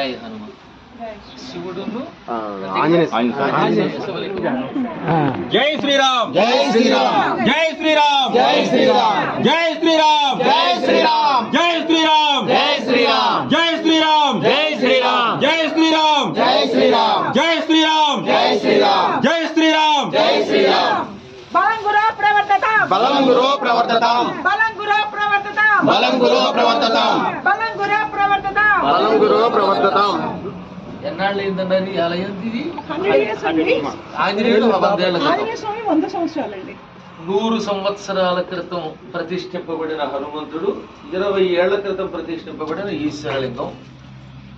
జై హనుమాన్. శివుడును జై శ్రీరామ్ జై శ్రీరామ్ జై శ్రీరామ్ జై శ్రీరామ్ జై శ్రీరామ్ జై శ్రీరామ్ జై శ్రీరామ్ జై శ్రీరామ్ జై శ్రీరామ్ జై శ్రీరామ్ జై శ్రీరామ్ జై శ్రీరామ్ జై శ్రీరామ్ జై శ్రీరామ్ జై శ్రీరామ్ జై శ్రీరామ్. బలం గురో ప్రవర్తతాం బలం గురో ప్రవర్తతాం బలం గురో ప్రవర్తతాం బలం గురో ప్రవర్తతాం బలం గురో ప్రవర్తతాం బలం గురో ప్రవర్తతాం. ఎన్నాళ్ళు అయిందన్నారు ఈ ఆలయం ఇది? 100 years అండి. ఆంజనేయుడు 100 ఏళ్ల క్రితం, ఆంజనేయ స్వామి 100 సంవత్సరాలండి. 100 సంవత్సరాల క్రితం ప్రతిష్ఠింపబడిన హనుమంతుడు, 20 ఏళ్ల క్రితం ప్రతిష్ఠింపబడిన ఈశ్వరలింగం.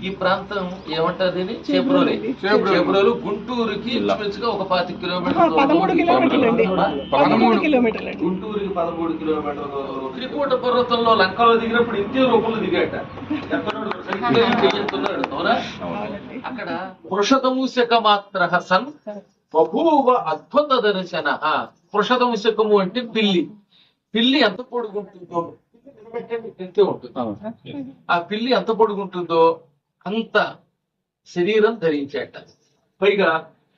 ఈ ప్రాంతం ఏమంటారు? చేబ్రోలు. చేబ్రోలు గుంటూరుకి ఇంచుమించుగా ఒక 25 కిలోమీటర్లు. 13 కిలోమీటర్లండి. 13 కిలోమీటర్లండి. గుంటూరుకి 13 కిలోమీటర్లు. త్రికూట పర్వతంలో లంకలో దిగినప్పుడు ఇంతే రూపంలో దిగాట. చెయ్యతున్నాడు అవునా? అక్కడ వృషధమూషక మాత్ర సన్ బభూవ అద్భుత దర్శన. వృషధమూషకము అంటే పిల్లి. పిల్లి ఎంత పొడుగుంటుందో తింటే ఉంటుంది. ఆ పిల్లి ఎంత పొడుగుంటుందో అంత శరీరం ధరించేట. పైగా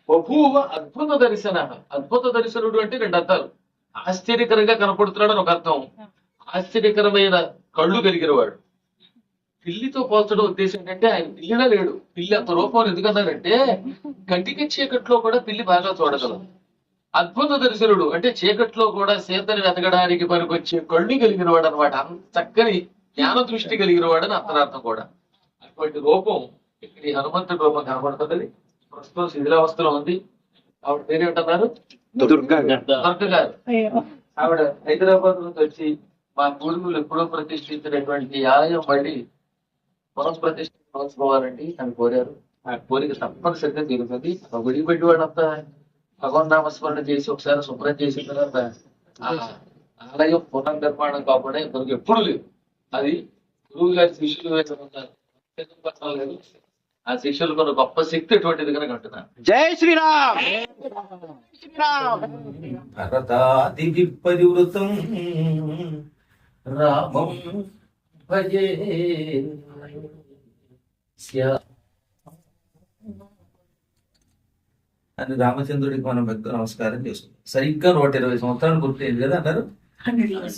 బభూవ అద్భుత దర్శన. అద్భుత దర్శనుడు అంటే 2 అర్థాలు. ఆశ్చర్యకరంగా కనపడుతున్నాడు అని ఒక అర్థం, ఆశ్చర్యకరమైన కళ్ళు కలిగిన వాడు. పిల్లితో పోల్చడం ఉద్దేశం ఏంటంటే ఆయన పిల్లిలా లేడు. పిల్లి అంత రూపం ఎందుకన్నారంటే కంటికి చీకట్లో కూడా పిల్లి బాగా చూడగలదు. అద్భుత దర్శనుడు అంటే చీకట్లో కూడా సీతని వెతకడానికి పనికొచ్చే కళ్ళు కలిగిన వాడు అనమాట. అంత చక్కని జ్ఞాన దృష్టి కలిగిన వాడని అంతరార్థం కూడా. అటువంటి రూపం ఇక్కడ ఈ హనుమంతుడి రూపం కనబడుతుంది. ప్రస్తుతం శిథిలావస్థలో ఉంది. ఆవిడ పేరేంటన్నారు? దుర్గ గారు. ఆవిడ హైదరాబాద్ నుంచి వచ్చి మా పూర్వీకులు ఎప్పుడో ప్రతిష్ఠించినటువంటి ఆలయం మళ్ళీ పునఃప్రతిష్ఠించుకోవాలండి అని కోరారు. ఆ కోరిక తప్పనిసరిగా తీరుతుంది. గుడి పెట్టి వాడంతా భగవన్నామస్మరణ చేసి ఒకసారి శుభ్రం చేసిన తర్వాత ఆ ఆలయం పునర్నిర్మాణం కాకుండా ఇంతకు ఎప్పుడు లేదు. అది గురువు గారి శిష్యులు ఉన్నారు. ఆ శిష్యులు కొన్ని గొప్ప శక్తి ఎటువంటిది కనుక అంటున్నారు. జై శ్రీరామ్. భరతాది పరివృతం రామం భజే అని రామచంద్రుడికి మనం పెద్ద నమస్కారం చేసుకుంటాం. సరిగ్గా 120 సంవత్సరాలు పూర్తయింది కదా అన్నారు. 100 years.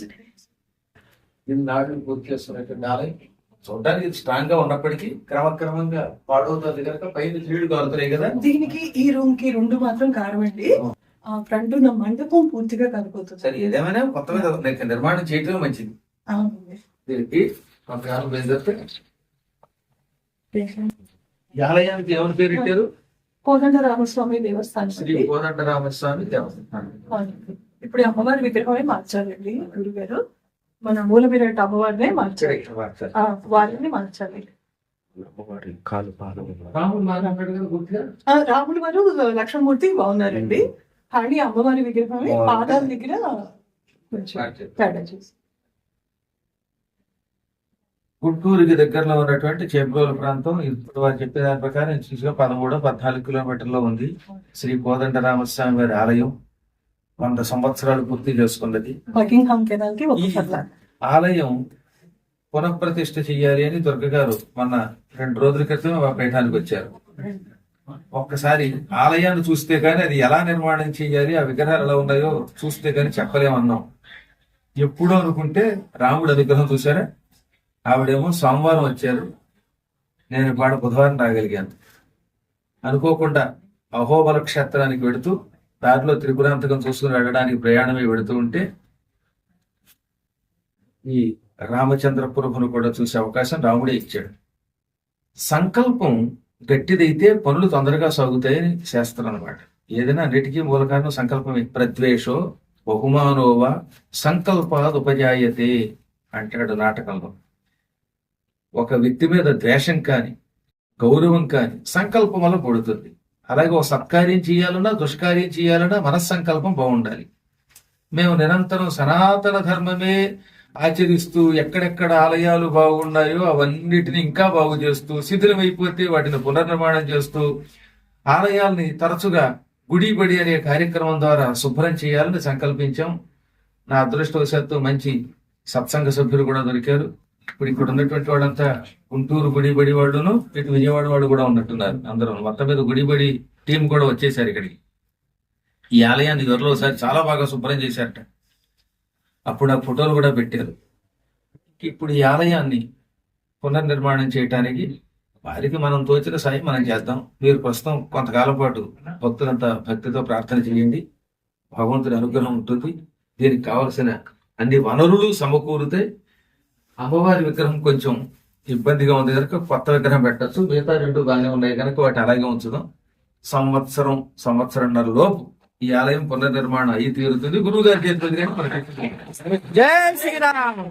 ఇది నాటిని పూర్తి చేస్తున్నటువంటి ఆలయం. చూడడానికి స్ట్రాంగ్ గా ఉన్నప్పటికీ క్రమక్రమంగా పాడవుతుంది కనుక పైన నీళ్లు కాలుతున్నాయి కదా. దీనికి ఈ రూమ్ కి 2 మాత్రం కారవండి. ఆ ఫ్రంట్ ఉన్న మండపం పూర్తిగా కనుకోతుంది. సరే ఏదేమైనా మొత్తం మీద నిర్మాణం చేయటమే మంచిది. అవునండి. దీనికి కొంతకాలం బయలుదేరితే ఈ ఆలయానికి ఎవరి పేరు పెట్టారు? కోదండరామస్వామి దేవస్థానం. శ్రీ కోదండరామస్వామి దేవస్థానం. అవునండి. ఇప్పుడు అమ్మవారి విగ్రహమే మార్చాలండి గురుగారు. మన మూలమీరటి అమ్మవారినే మార్చాలి. వారిని మార్చాలి. రాముడు వారు లక్ష్మణమూర్తి బాగున్నారండి. కానీ అమ్మవారి విగ్రహమే పాదాల దగ్గర తేడా చేసి. గుంటూరుకి దగ్గరలో ఉన్నటువంటి చేబ్రోలు ప్రాంతం ఇప్పుడు వారు చెప్పే దాని ప్రకారం 13-14 కిలోమీటర్లో ఉంది. శ్రీ కోదండరామస్వామి వారి ఆలయం 100 సంవత్సరాలు పూర్తి చేసుకున్నది. బకింగ్హామ్ కెనాల్‌కి ఒక పట్ల ఆలయం పునఃప్రతిష్ఠ చెయ్యాలి అని దుర్గ గారు మొన్న 2 రోజుల క్రితం ఆ పీఠానికి వచ్చారు. ఒక్కసారి ఆలయాన్ని చూస్తే గానీ అది ఎలా నిర్మాణం చేయాలి, ఆ విగ్రహాలు ఎలా ఉన్నాయో చూస్తే గానీ చెప్పలేమన్నాం. ఎప్పుడో అనుకుంటే రాముడు విగ్రహం చూసారా, ఆవిడేమో సోమవారం వచ్చారు, నేను ఇవాళ బుధవారం రాగలిగాను. అనుకోకుండా అహోబల క్షేత్రానికి వెడుతూ దారిలో త్రిపురాంతకం చూసుకుని వెళ్ళడానికి ప్రయాణమే వెడుతూ ఉంటే ఈ రామచంద్ర ప్రభును కూడా చూసే అవకాశం రాముడే ఇచ్చాడు. సంకల్పం గట్టిదైతే పనులు తొందరగా సాగుతాయని శాస్త్రం అన్నమాట. ఏదైనా అన్నిటికీ మూల కారణం సంకల్పమే. ప్రద్వేషో బహుమానోవా సంకల్పాద్ ఉపజాయతే అంటాడు నాటకంలో. ఒక వ్యక్తి మీద ద్వేషం కాని గౌరవం కాని సంకల్పం వల్ల పుడుతుంది. అలాగే ఒక సత్కార్యం చేయాలన్నా దుష్కార్యం చేయాలన్నా మనస్సంకల్పం బాగుండాలి. మేము నిరంతరం సనాతన ధర్మమే ఆచరిస్తూ ఎక్కడెక్కడ ఆలయాలు బాగున్నాయో అవన్నిటిని ఇంకా బాగు చేస్తూ, శిథిలమైపోతే వాటిని పునర్నిర్మాణం చేస్తూ, ఆలయాల్ని తరచుగా గుడి బడి అనే కార్యక్రమం ద్వారా శుభ్రం చేయాలని సంకల్పించాం. నా అదృష్టవశాత్తు మంచి సత్సంగ సభ్యులు కూడా దొరికారు. ఇప్పుడు ఇక్కడ ఉన్నటువంటి వాళ్ళంతా గుంటూరు గుడిబడి వాళ్ళును ఇటు విజయవాడ వాళ్ళు కూడా ఉన్నట్టున్నారు. అందరూ మొత్తం మీద గుడిబడి టీం కూడా వచ్చేసారు ఇక్కడికి. ఈ ఆలయాన్ని త్వరలో ఒకసారి చాలా బాగా శుభ్రం చేశారట. అప్పుడు ఆ ఫోటోలు కూడా పెట్టారు. ఇప్పుడు ఈ ఆలయాన్ని పునర్నిర్మాణం చేయటానికి వారికి మనం తోచిన సాయం మనం చేద్దాం. మీరు ప్రస్తుతం కొంతకాలం పాటు భక్తులంతా భక్తితో ప్రార్థన చేయండి. భగవంతుడి అనుగ్రహం ఉంటుంది. దీనికి కావలసిన అన్ని వనరులు సమకూరితే అమ్మవారి విగ్రహం కొంచెం ఇబ్బందిగా ఉంది కనుక కొత్త విగ్రహం పెట్టచ్చు. మిగతా రెండు బాగానే ఉన్నాయి కనుక వాటి అలాగే ఉంచుదాం. సంవత్సరంన్నర లోపు ఈ ఆలయం పునర్నిర్మాణం అయ్యి తీరుతుంది. గురువు గారి చేతులు జై శ్రీరామ్.